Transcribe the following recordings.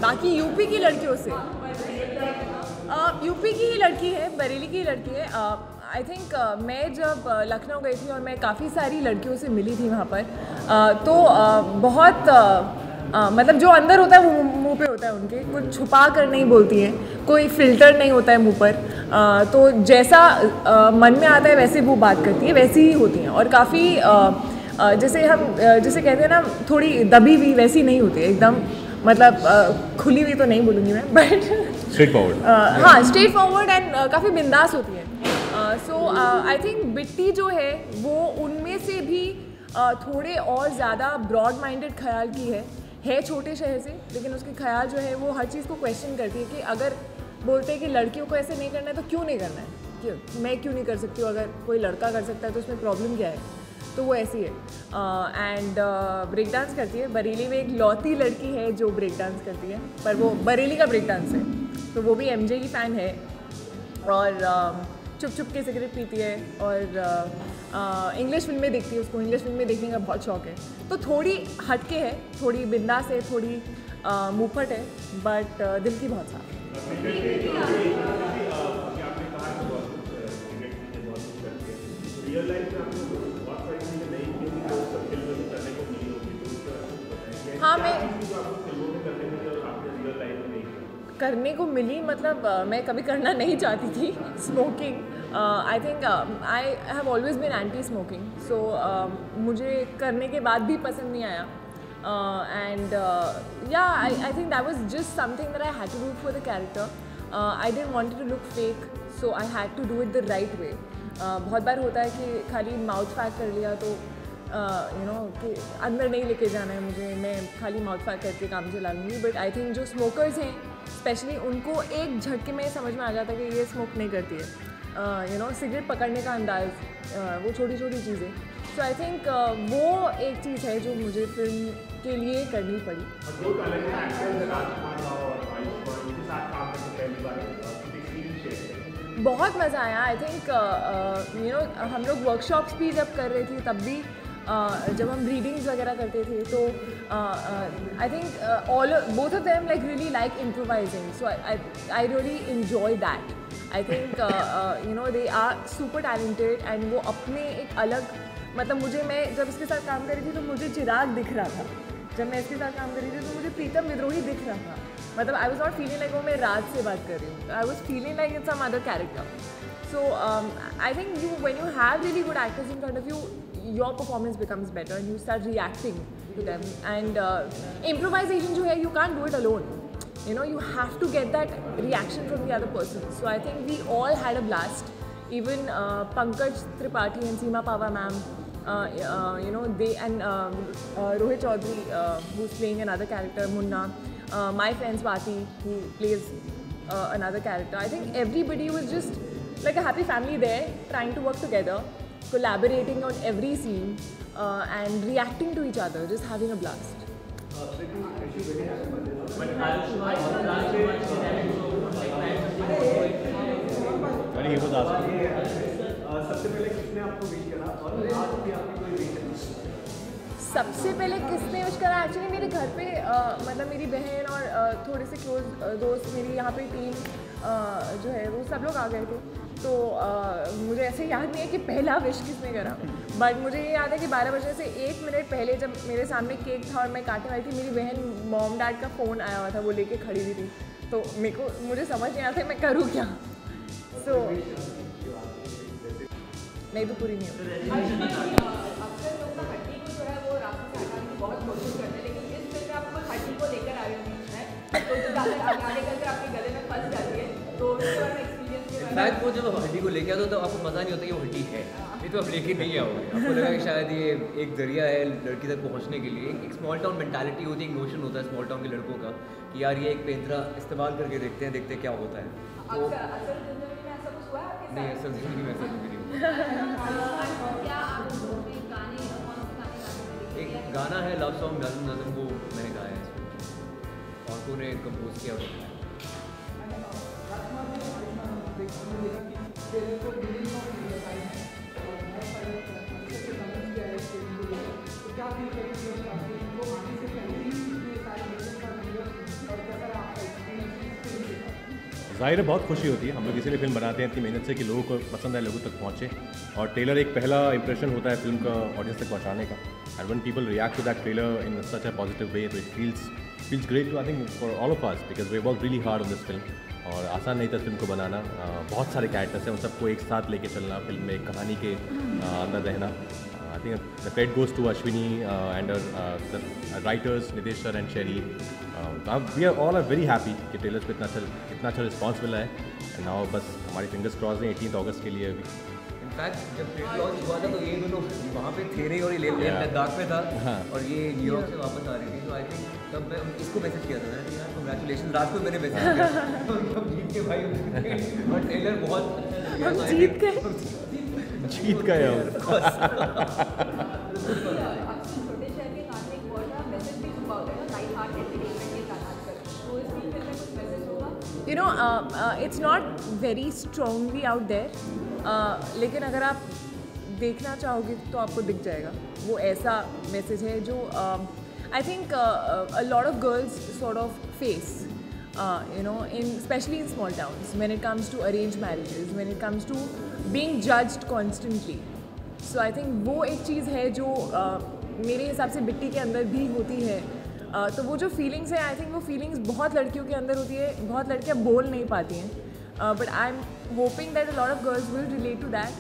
बाकी यूपी की लड़कियों से यूपी की ही लड़की है, बरेली की लड़की है। आई थिंक मैं जब लखनऊ गई थी और मैं काफ़ी सारी लड़कियों से मिली थी वहाँ पर, तो बहुत मतलब जो अंदर होता है वो मुंह पे होता है उनके, कुछ छुपा कर नहीं बोलती हैं, कोई फिल्टर नहीं होता है मुंह पर। तो जैसा मन में आता है वैसे वो बात करती है, वैसी ही होती हैं। और काफ़ी जैसे कहते हैं ना, थोड़ी दबी हुई वैसी नहीं होती है एकदम, मतलब खुली हुई तो नहीं बोलूँगी मैं, बट स्ट्रेट फॉरवर्ड। हाँ, स्ट्रेट फॉरवर्ड एंड काफ़ी बिंदास होती है। सो आई थिंक बिट्टी जो है वो उनमें से भी थोड़े और ज़्यादा ब्रॉड माइंडेड ख्याल की है छोटे शहर से, लेकिन उसके ख्याल जो है वो हर चीज़ को क्वेश्चन करती है कि अगर बोलते हैं कि लड़कियों को ऐसे नहीं करना है तो क्यों नहीं करना है, क्यों मैं क्यों नहीं कर सकती हूँ, अगर कोई लड़का कर सकता है तो उसमें प्रॉब्लम क्या है। तो वो ऐसी है एंड ब्रेक डांस करती है। बरेली में एक लौती लड़की है जो ब्रेक डांस करती है, पर वो बरेली का ब्रेक डांस है, तो वो भी एमजे की फ़ैन है और चुप चुप के सिगरेट पीती है और इंग्लिश फिल्में देखती है, उसको इंग्लिश फिल्में देखने का बहुत शौक है। तो थोड़ी हटके है, थोड़ी बिंदास है, थोड़ी मुँहफट है, बट दिल की बहुत साफ है। हाँ, मैं करने को मिली, मतलब मैं कभी करना नहीं चाहती थी smoking. I think I have always been anti smoking, so मुझे करने के बाद भी पसंद नहीं आया। And yeah I think that was just something that I had to do for the character. I didn't want to look fake, so I had to do it the right way. बहुत बार होता है कि खाली mouth pack कर लिया तो you know कि अंदर नहीं लेके जाना है मुझे, मैं खाली माउथ पैक करके काम चला लूँगी। बट आई थिंक जो स्मोकर्स हैं स्पेशली, उनको एक झटके में समझ में आ जाता है कि ये स्मोक नहीं करती है। यू नो सिगरेट पकड़ने का अंदाज़, वो छोटी छोटी चीज़ें। सो आई थिंक वो एक चीज़ है जो मुझे फिल्म के लिए करनी पड़ी। बहुत मज़ा आया। आई थिंक यू नो हम लोग वर्कशॉप्स भी जब कर रहे थे तब भी जब हम रीडिंग्स वगैरह करते थे तो I think both of them like really like improvising, so I really enjoy that. I think you know they are super talented and वो अपने एक अलग, मतलब मैं जब इसके साथ काम कर रही थी तो मुझे चिराग दिख रहा था, जब मैं इसके साथ काम कर रही थी तो मुझे प्रीतम विद्रोही दिख रहा था। मतलब I was not feeling like वो मैं राज से बात कर रही हूँ, I was feeling like it's some other character. So I think when you have really good actors in front of you, your performance becomes better and you start reacting to them. And improvisation jo hai, you can't do it alone, you know, you have to get that reaction from the other person. So I think we all had a blast, even Pankaj Tripathi and Seema Pava ma'am, you know, they and Rohit Chaudhary who's playing another character, Munna, my friend Swati who plays another character. I think everybody was just like a happy family there, trying to work together, collaborating on every scene and reacting to each other, just having a blast. अरे ये बता सबसे पहले किसने आपको wish करा और आज भी आपकी कोई विश है? सबसे पहले किसने विश करा? एक्चुअली मेरे घर पे मतलब मेरी बहन और थोड़े से क्लोज दोस्त, मेरी यहाँ पे टीम जो है वो सब लोग आ गए थे, तो मुझे ऐसे याद नहीं है कि पहला विश किसने करा, बट मुझे ये याद है कि 12 बजे से 1 मिनट पहले जब मेरे सामने केक था और मैं काटने वाली थी, मेरी बहन मॉम डैड का फ़ोन आया हुआ था, वो लेके खड़ी हुई थी, तो मुझे समझ नहीं आता मैं करूँ क्या। सो नहीं तो पूरी नहीं होती। बहुत कोशिश करते हैं, लेकिन इस फिल्म में आपको हड्डी को लेकर आ रही है तो ज़्यादा आगे करके आपके गले में फंस जाती है, तो उसके बाद एक्सपीरियंस के बाद वो जब हड्डी को लेके आता तो आपको पता नहीं होता कि वो हड्डी है, ये तो आप लेके नहीं आओगे, आपको लगा कि शायद ये एक जरिया है लड़की तक पहुंचने के लिए। एक स्मॉल टाउन मेंटालिटी होती है, एक नोशन होता है स्मॉल टाउन के लड़कों का कि यार ये एक पेंद्रा इस्तेमाल करके देखते क्या होता है। तो असल जिंदगी में ऐसा कुछ हुआ है आपके साथ? नहीं, असल जिंदगी में ऐसा कुछ नहीं हुआ। क्या आप गाने एक गाना है लव सॉन्ग नज़म नज़म, वो मैंने गाया है इसमें और को ने कंपोज किया और क्या ज़ाहिर है बहुत खुशी होती है, हम लोग इसीलिए फिल्म बनाते हैं इतनी मेहनत से कि लोगों को पसंद आए, लोगों तक पहुँचे। और ट्रेलर एक पहला इंप्रेशन होता है फिल्म का ऑडियंस तक पहुँचाने का। And when people react to that trailer in such a positive way, तो it feels great to I think for all of us, because we work really hard on this film. और आसान नहीं था film को बनाना, बहुत सारे characters हैं, उन सबको एक साथ लेके चलना, फिल्म में एक कहानी के अंदर रहना। I think the credit goes to Ashwini and the writers Nidesh sir and Sherry. We are all very happy कि trailers पे इतना अच्छा रिस्पॉन्स मिला है। And now बस हमारी fingers crossed हैं 18 अगस्त के लिए अभी। इनफैक्ट जब ट्रेलर लॉन्च हुआ था तो ये दोनों वहाँ पे थे नहीं, और ये लद्दाख में था और ये न्यूयॉर्क से वापस आ रही थी। तो आई थिंक तब मैं इसको मैसेज किया था मैंने, यार कंग्रेचुलेशन, रात को मैंने मैसेज किया हम जीत के भाई, और ट्रेलर बहुत अच्छा जीत गए। छोटे शहर के गाने एक बहुत बड़ा मैसेज भी छुपा होता है ना, लाइट हार्ट एंटरटेनमेंट के साथ आजकल, तो इस फिल्म में कुछ मैसेज होगा? You know, it's not very strongly out there, लेकिन अगर आप देखना चाहोगे तो आपको दिख जाएगा। वो ऐसा मैसेज है जो I think a lot of girls sort of face, especially in small towns, when it comes to arranged marriages, when it comes to being judged constantly. So I think वो एक चीज़ है जो मेरे हिसाब से बिट्टी के अंदर भी होती है। तो वो जो फीलिंग्स है, आई थिंक वो फीलिंग्स बहुत लड़कियों के अंदर होती है, बहुत लड़कियाँ बोल नहीं पाती हैं, but I am hoping that a lot of girls will relate to that,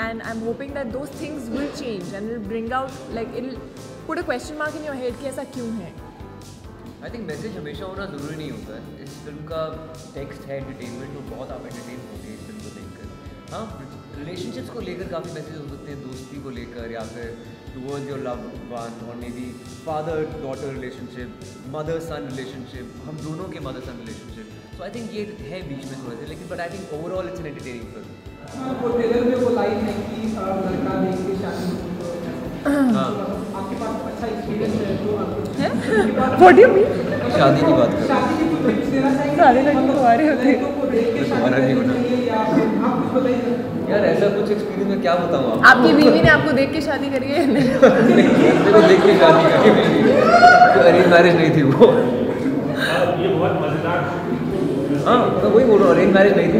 and I'm hoping that those things will change and it'll bring out, like it'll put a question mark in your head कि ऐसा क्यों है। I think message हमेशा होना ज़रूरी नहीं होता है। इस फिल्म का टेक्स्ट है एंटरटेनमेंट, और बहुत आप एंटरटेन होंगे इस फिल्म को देखकर। हाँ, रिलेशनशिप्स को लेकर काफ़ी मैसेज हो सकते हैं, दोस्ती को लेकर, या फिर टूवर्ड्स योर लव वन, और may be father daughter relationship, mother sun relationship, हम दोनों के mother sun relationship. So I think ये है बीच में थोड़े से, लेकिन but I think overall it's an entertaining film. वो ट्रेलर में वो लाइन है कि लड़का देख के शादी आपके पास अच्छा एक्सपीरियंस है तो आपको What do you mean? शादी की बात कर, शादी की कुछ टिप्स देना चाहिए? सारे लड़के तुम्हारे होते हैं। को देख के तुम्हारा नहीं होना या आप कुछ बताइए यार, ऐसा कुछ एक्सपीरियंस में क्या बताऊँ आपको? आपकी बीवी ने आपको देख के शादी करी है? नहीं। देखो देख के शादी करके, अरेंज मैरिज नहीं थी वो। ये बहुत मज़ेदार। हाँ, मैं वही बोल रहा हूँ, अरेंज मैरिज नहीं थी,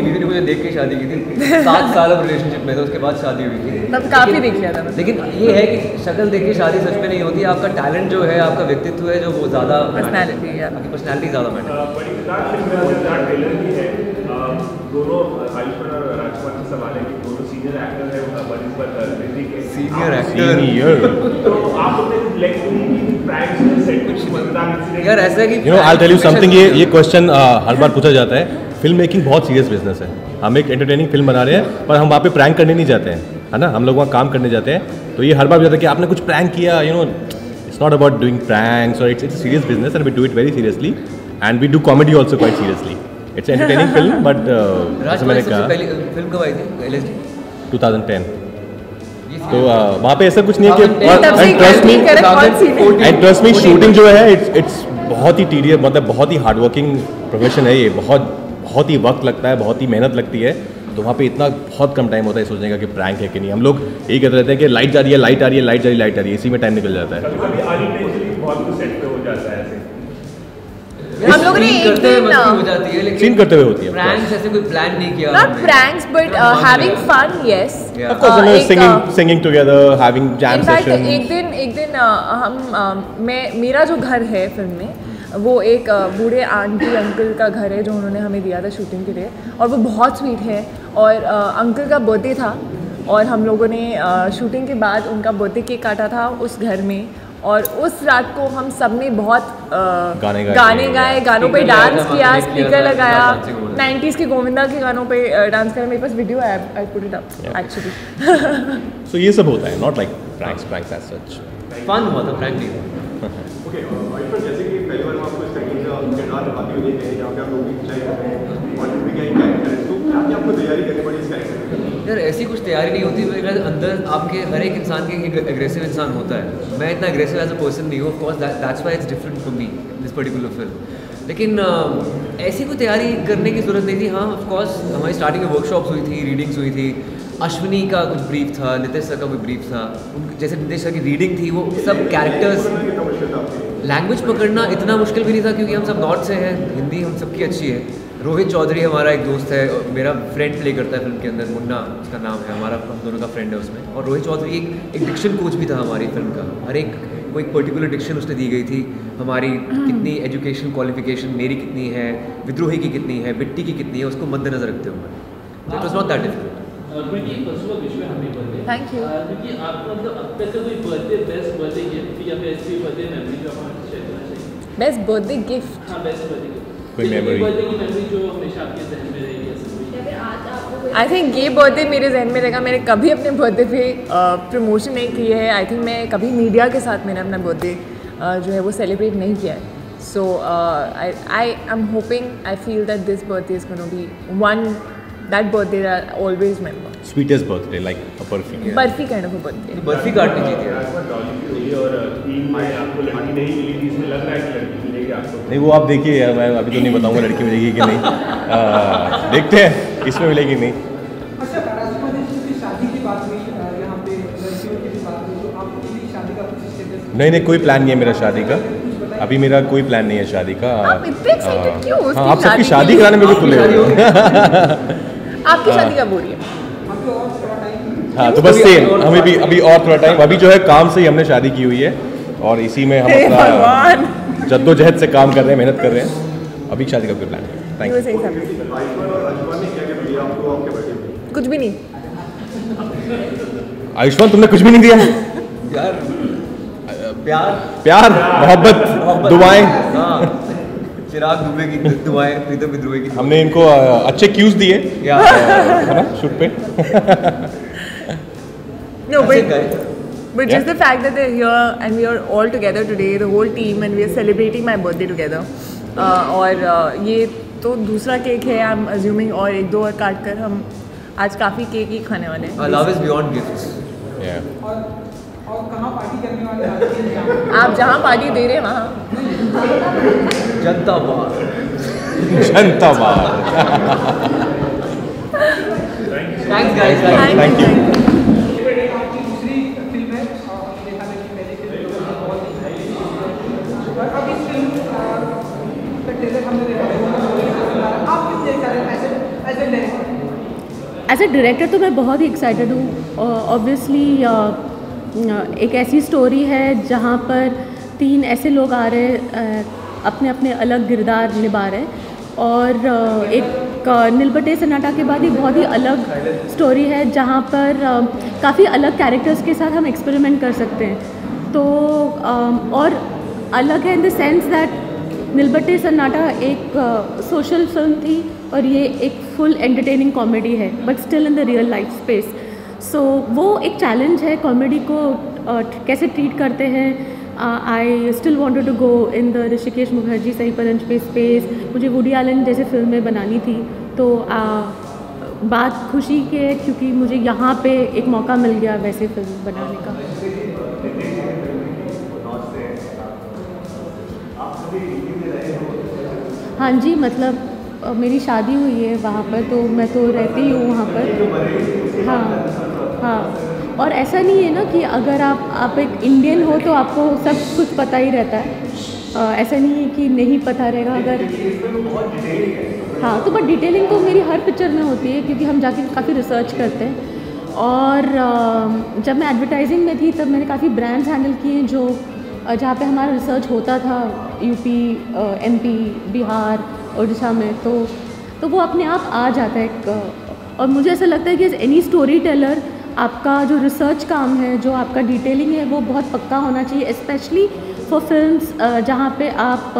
बीवी ने मुझे देख के शादी की थी। 7 साल अब रिलेशनशिप में था, उसके बाद शादी हुई थी। तब काफ़ी देख लिया था। लेकिन ये है कि शक्ल देख के शादी सच में नहीं होती, आपका टैलेंट जो है, आपका व्यक्तित्व है, जो वो ज़्यादा Personality, yeah. आपकी पर्सनैलिटी ज़्यादा मैटर। बड़ी मज़ेदार फिल्म है, मज़ेदार ट्रेलर भी है। दोनों आयुष्मान और राजकुमार का सवाल है कि दोनों सीनियर एक्टर हैं, सीनियर एक्टर। तो आप अपने प्रैंक्स सेट कुछ मज़ेदार इंसिडेंट यार ऐसा है कि I'll tell you something, ये क्वेश्चन हर बार पूछा जाता है। फिल्म मेकिंग बहुत सीरियस बिजनेस है। हम एक एंटरटेनिंग फिल्म बना रहे हैं, पर हम वहाँ पे प्रैंक करने नहीं जाते हैं, है ना। हम लोग वहाँ काम करने जाते हैं, तो ये हर बार जाता है कि आपने कुछ प्रैंक किया, it's not about doing pranks, और it's serious business and we do it very seriously, and we do comedy also quite seriously. It's entertaining film, but जैसे मैंने कहा पहली फिल्म कब आई थी? LSD 2010। तो वहाँ पे ऐसा कुछ नहीं है कि तब से एंड ट्रस्ट मी शूटिंग जो है इट्स बहुत ही टीडियस, मतलब बहुत ही हार्डवर्किंग प्रोफेशन है ये। बहुत ही वक्त लगता है, बहुत ही मेहनत लगती है। तो वहाँ पे इतना बहुत कम टाइम होता है सोचने का कि प्रैंक है कि नहीं। हम लोग यही कहते रहते हैं कि लाइट जा रही है, लाइट आ रही है, लाइट जा रही है, लाइट आ रही है, इसी में टाइम निकल जाता है। कभी अनइंटेंशनली बहुत कुछ सेट पे हो जाता है ऐसे। हम लोगों ने एक दिन हो जाती है, लेकिन सीन करते हुए होती है। प्रैंक्स ऐसे कोई प्लान नहीं किया not pranks but having fun, yes. Yeah. Of course, एक, singing together, having jam in fact, sessions. एक दिन हम मेरा जो घर है फिल्म में, वो एक बूढ़े आंटी अंकल का घर है जो उन्होंने हमें दिया था शूटिंग के लिए, और वो बहुत स्वीट है। और अंकल का बर्थडे था, और हम लोगों ने शूटिंग के बाद उनका बर्थडे केक काटा था उस घर में, और उस रात को हम सब ने बहुत गाने गाए, गानों पे डांस किया, connect किया स्पीकर था, लगाया, डांसिंग हो रही 90s के गोविंदा के गानों पे डांस करा। मेरे पास वीडियो है, I put it up actually. So ये सब होता है, not like pranks as such. Fun हुआ था, प्रैंक नहीं हुआ। ओके, आयुष्मान, जैसे कि पहली बार आपको इस तरीके से किरदार निभाती हुई देख रहे हैं, जहाँ पे आप लोग ऊंचाई करते हैं और भी क्या कैरेक्टर है, तो क्या आपको तैयारी करनी पड़ी इस कैरेक्टर की? यार ऐसी कुछ तैयारी नहीं होती, मेरे ख्याल अंदर आपके हर एक इंसान के एक एग्रेसिव इंसान होता है। मैं इतना एग्रेसिव एज अ पर्सन नहीं हूँ, of course that's why it's different for me this particular film. लेकिन ऐसी कोई तैयारी करने की ज़रूरत नहीं थी। हाँ, ऑफ कोर्स हमारी स्टार्टिंग में वर्कशॉप्स हुई थी, रीडिंग्स हुई थी, अश्विनी का कुछ ब्रीफ था, नितेश सर का कोई ब्रीफ था, जैसे नितेश सर की रीडिंग थी, वो सब कैरेक्टर्स, लैंग्वेज पकड़ना इतना मुश्किल भी नहीं था क्योंकि हम सब नॉर्थ से हैं, हिंदी हम सबकी अच्छी है। रोहित चौधरी हमारा एक दोस्त है, मेरा फ्रेंड प्ले करता है फिल्म के अंदर, मुन्ना उसका नाम है, हमारा हम दोनों का फ्रेंड है उसमें। और रोहित चौधरी एक डिक्शन कोच भी था हमारी फिल्म का। हर एक को एक पर्टिकुलर डिक्शन उसने दी गई थी, हमारी कितनी एजुकेशन क्वालिफिकेशन मेरी कितनी है, विद्रोही की कितनी है, बिट्टी की कितनी है, उसको मद्देनजर रखते हुए। It was not that difficult. Thank you. क्योंकि आपको मतलब अब तक का कोई बर्थडे बेस्ट बर्थडे गिफ्ट या बेस्ट बर्थडे मेमोरी जो आप शेयर करना चाहिए? Best birthday gift? हाँ, बेस्ट बर्थडे गिफ्ट, कोई मेमोरी, बर्थडे की मेमोरी जो हमेशा आपके जहन में रहेगी ऐसा कोई? आई थिंक ये बर्थडे मेरे जहन में रहेगा। मैंने कभी अपने बर्थडे पे प्रमोशन नहीं की है। आई थिंक मैं कभी मीडिया के साथ मैंने अपना बर्थडे जो है वो सेलिब्रेट नहीं किया है। So I am hoping, I feel that this birthday is gonna be one that birthday I always remember. Sweetest birthday like a barfi. Barfi kind of a birthday. Barfi काटनी चाहिए। और टीम में आपको लड़की नहीं मिली थी, इसमें लग रहा है कि लड़की मिलेगी आपको? नहीं, वो आप देखिए यार, मैं अभी तो नहीं बताऊंगा लड़की मिलेगी कि नहीं। देखते हैं इसमें मिलेगी नहीं। अच्छा, राजकुमार जी की शादी की बात हुई, यहाँ पे लड़कियों की भी बात हुई, तो आपकी भी शादी का कुछ स्टेटस? नहीं, कोई प्लान नहीं है मेरा शादी का। अभी मेरा कोई प्लान नहीं है शादी का। आप इतने एक्साइटेड क्यों उसकी हाँ, आप सबकी शादी शादी के लिए? कराने में भी तुले हुए हो। आपकी शादी कब हो रही है? आपको और थोड़ा टाइम? हाँ, तो बस सेम, हमें भी अभी और थोड़ा टाइम। अभी जो है काम से ही हमने शादी की हुई है और इसी में हम हे अपना भगवान। जद्दोजहद से काम कर रहे हैं, मेहनत कर रहे हैं। अभी शादी का कोई प्लान नहीं है। Thank You you. were saying something. Ayushman और अंशुमान ने क्या क्या दिया आपको आपके बर्थडे पे? कुछ भी नहीं। आयुष्मान, तुमने कुछ भी नहीं दिया? यार प्यार, प्यार, मोहब्बत, दुआएं। हाँ, चिराग दुबे की दुआएं, प्रीतम विद्रोही की। हमने इनको अच्छे क्यूज दिए, या है ना, शूट पे। No, That's it, but guys. just the fact that they're here and we are all together today, the whole team, and we are celebrating my birthday together. और ये तो दूसरा केक है, आई एम अज्यूमिंग, और एक दो और काट कर हम आज काफ़ी केक ही खाने वाले हैं। Love is beyond gifts. और कहाँ पार्टी करने वाले हैं? आप जहाँ पार्टी दे रहे हैं वहाँ। Janta bar. Janta bar. Thanks guys. Thank you. आपकी दूसरी फिल्म है, और देखा है कि पहली फिल्म जो बहुत ही, और अब इस फिल्म का ट्रेलर हमने देखा है। आप किस देख रहे हैं as a director? As a director तो मैं बहुत ही एक्साइटेड हूँ। ऑब्वियसली एक ऐसी स्टोरी है जहाँ पर 3 ऐसे लोग आ रहे, अपने अपने अलग किरदार निभा रहे हैं, और एक नीलबटे सन्नाटा के बाद एक बहुत ही अलग स्टोरी है जहाँ पर काफ़ी अलग कैरेक्टर्स के साथ हम एक्सपेरिमेंट कर सकते हैं। तो और अलग है in the sense that Nil Battey Sannata एक सोशल फिल्म थी और ये एक फुल एंटरटेनिंग कॉमेडी है, but still in the real life space. So वो एक चैलेंज है, कॉमेडी को कैसे ट्रीट करते हैं। I still wanted to go in the Hrishikesh Mukherjee Sai Paranjpye space. मुझे वुडी एलन जैसे फिल्में बनानी थी, तो बात खुशी की है क्योंकि मुझे यहाँ पे एक मौका मिल गया वैसे फिल्म बनाने का। हाँ जी, मतलब मेरी शादी हुई है वहाँ पर, तो मैं तो रहती हूँ वहाँ पर। हाँ, और ऐसा नहीं है ना कि अगर आप एक इंडियन हो तो आपको सब कुछ पता ही रहता है। ऐसा नहीं है कि नहीं पता रहेगा अगर। हाँ, तो बट डिटेलिंग तो मेरी हर पिक्चर में होती है क्योंकि हम जाके काफ़ी रिसर्च करते हैं। और जब मैं एडवर्टाइजिंग में थी तब मैंने काफ़ी ब्रांड्स हैंडल किए जो जहाँ पे हमारा रिसर्च होता था, यूपी, एमपी, बिहार, उड़ीसा में, तो वो अपने आप आ जाता है। और मुझे ऐसा लगता है कि एज एनी स्टोरी टेलर आपका जो रिसर्च काम है, जो आपका डिटेलिंग है, वो बहुत पक्का होना चाहिए, स्पेशली फॉर फिल्म्स जहाँ पे आप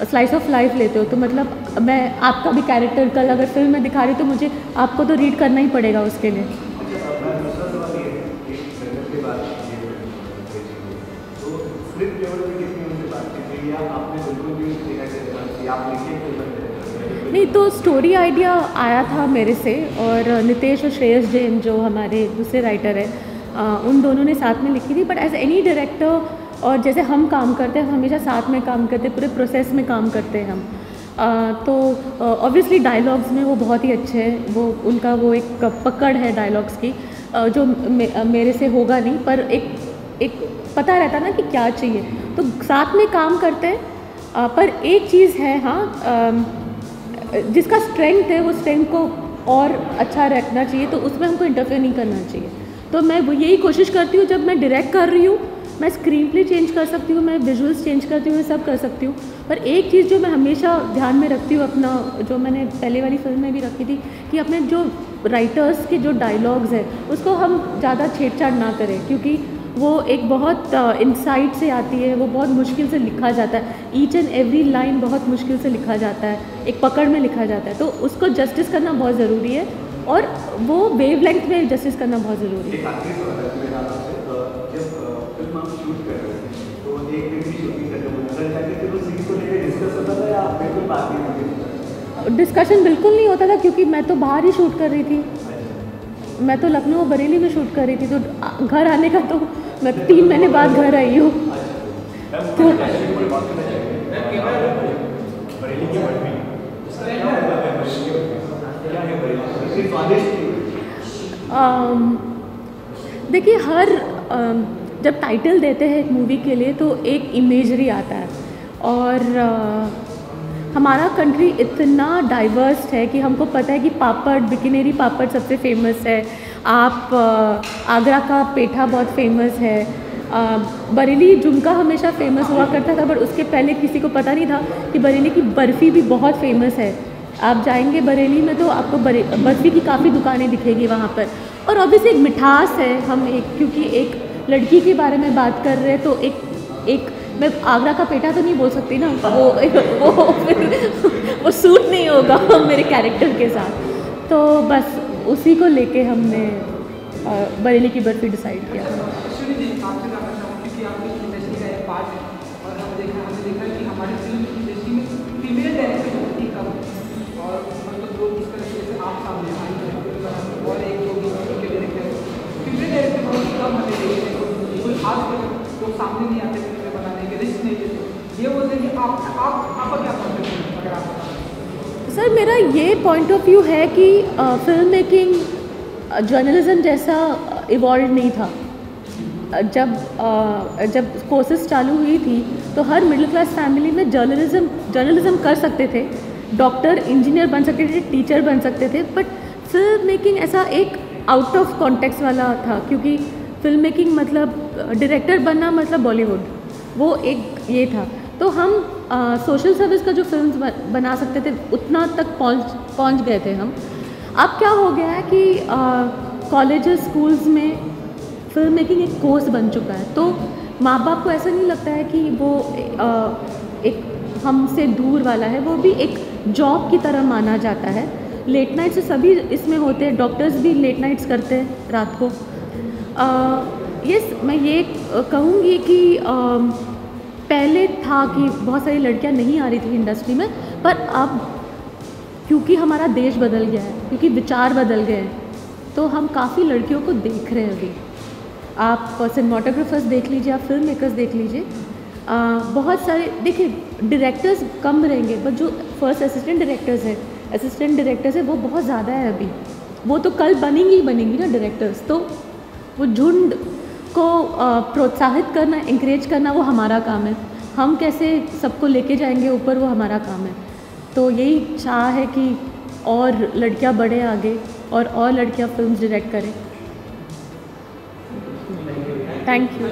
स्लाइस ऑफ लाइफ लेते हो। तो मतलब मैं आपका भी कैरेक्टर कल अगर फिल्म में दिखा रही तो मुझे आपको तो रीड करना ही पड़ेगा उसके लिए। नहीं, तो स्टोरी आइडिया आया था मेरे से, और नितेश और श्रेयस जैन जो हमारे दूसरे राइटर हैं उन दोनों ने साथ में लिखी थी। बट एज एनी डायरेक्टर, और जैसे हम काम करते हैं, हम हमेशा साथ में काम करते हैं, पूरे प्रोसेस में काम करते हैं हम। तो ऑब्वियसली डायलॉग्स में वो बहुत ही अच्छे हैं, वो उनका वो एक पकड़ है डायलॉग्स की जो मेरे से होगा नहीं, पर एक पता रहता ना कि क्या चाहिए, तो साथ में काम करते हैं। पर एक चीज़ है, हाँ, जिसका स्ट्रेंथ है वो स्ट्रेंथ को और अच्छा रखना चाहिए, तो उसमें हमको इंटरफेयर नहीं करना चाहिए। तो मैं यही कोशिश करती हूँ, जब मैं डायरेक्ट कर रही हूँ मैं स्क्रीन प्ले चेंज कर सकती हूँ, मैं विजुअल्स चेंज करती हूँ, मैं सब कर सकती हूँ। पर एक चीज़ जो मैं हमेशा ध्यान में रखती हूँ अपना, जो मैंने पहले वाली फिल्म में भी रखी थी, कि अपने जो राइटर्स के जो डायलॉग्स हैं उसको हम ज़्यादा छेड़छाड़ ना करें, क्योंकि वो एक बहुत इंसाइट से आती है, वो बहुत मुश्किल से लिखा जाता है, ईच एंड एवरी लाइन बहुत मुश्किल से लिखा जाता है, एक पकड़ में लिखा जाता है, तो उसको जस्टिस करना बहुत ज़रूरी है और वो वेव लेंथ में जस्टिस करना बहुत ज़रूरी है। डिस्कशन बिल्कुल नहीं होता था, क्योंकि मैं तो बाहर ही शूट कर रही थी, मैं तो लखनऊ बरेली में शूट कर रही थी, तो घर आने का तो मैं 3 महीने बाद घर आई हूँ। तो देखिए, हर जब टाइटल देते हैं एक मूवी के लिए तो एक इमेजरी आता है, और हमारा कंट्री इतना डाइवर्स है कि हमको पता है कि पापड़, बिकनेरी पापड़ सबसे फेमस है, आप आगरा का पेठा बहुत फेमस है, बरेली झुमका हमेशा फेमस हुआ करता था, पर उसके पहले किसी को पता नहीं था कि बरेली की बर्फ़ी भी बहुत फेमस है। आप जाएंगे बरेली में तो आपको बर्फ़ी की काफ़ी दुकानें दिखेगी वहाँ पर, और ऑब्वियसली एक मिठास है। हम क्योंकि एक लड़की के बारे में बात कर रहे हैं, तो एक मैं आगरा का पेठा तो नहीं बोल सकती ना, वो सूट नहीं होगा मेरे कैरेक्टर के साथ, तो बस उसी को लेके हमने बरेली की बर्फ़ी डिसाइड किया। अश्विनी जी, आपसे जानना चाहूँगा, क्योंकि आप इस इंडस्ट्री का एक पार्ट है, और हमने देखा है कि हमारी फिल्म इंडस्ट्री में फीमेल डायरेक्टर बहुत ही कम है, और मतलब लोग इस तरह से आप सामने आई और एक लोग के डायरेक्टर फीमेल डायरेक्टर बहुत ही कम हमें देखने कोई खास लोग सामने नहीं आते फिल्में बनाने के, रिस्क नहीं लेते। ये बोलते हैं कि आपका क्या पॉइंट है अगर आप? सर, मेरा ये पॉइंट ऑफ व्यू है कि फिल्म मेकिंग जर्नलिज्म जैसा इवॉल्व नहीं था। जब कोर्सेज चालू हुई थी तो हर मिडिल क्लास फैमिली में जर्नलिज्म कर सकते थे, डॉक्टर, इंजीनियर बन सकते थे, टीचर बन सकते थे, बट फिल्म मेकिंग ऐसा एक आउट ऑफ कॉन्टेक्स्ट वाला था, क्योंकि फिल्म मेकिंग मतलब डायरेक्टर बनना मतलब बॉलीवुड, वो एक ये था। तो हम सोशल सर्विस का जो फिल्म्स बना सकते थे उतना तक पहुंच गए थे हम। अब क्या हो गया है कि कॉलेजेस, स्कूल्स में फिल्म मेकिंग एक कोर्स बन चुका है, तो माँ बाप को ऐसा नहीं लगता है कि वो एक हमसे दूर वाला है, वो भी एक जॉब की तरह माना जाता है। लेट नाइट से सभी इसमें होते हैं, डॉक्टर्स भी लेट नाइट्स करते हैं रात को। मैं ये कहूँगी कि पहले था कि बहुत सारी लड़कियां नहीं आ रही थी इंडस्ट्री में, पर अब क्योंकि हमारा देश बदल गया है, क्योंकि विचार बदल गए हैं, तो हम काफ़ी लड़कियों को देख रहे हैं अभी। आप सिनेमाटोग्राफर्स देख लीजिए, आप फिल्म मेकर्स देख लीजिए, बहुत सारे देखिए, डायरेक्टर्स कम रहेंगे, बट जो फर्स्ट असिस्टेंट डायरेक्टर्स है वो बहुत ज़्यादा है अभी। वो तो कल बनेंगी ना डायरेक्टर्स, तो वो झुंड को प्रोत्साहित करना, इंकरेज करना वो हमारा काम है। हम कैसे सबको लेके जाएंगे ऊपर, वो हमारा काम है। तो यही चाह है कि और लड़कियां बढ़े आगे और लड़कियां फिल्म्स डायरेक्ट करें। Thank you.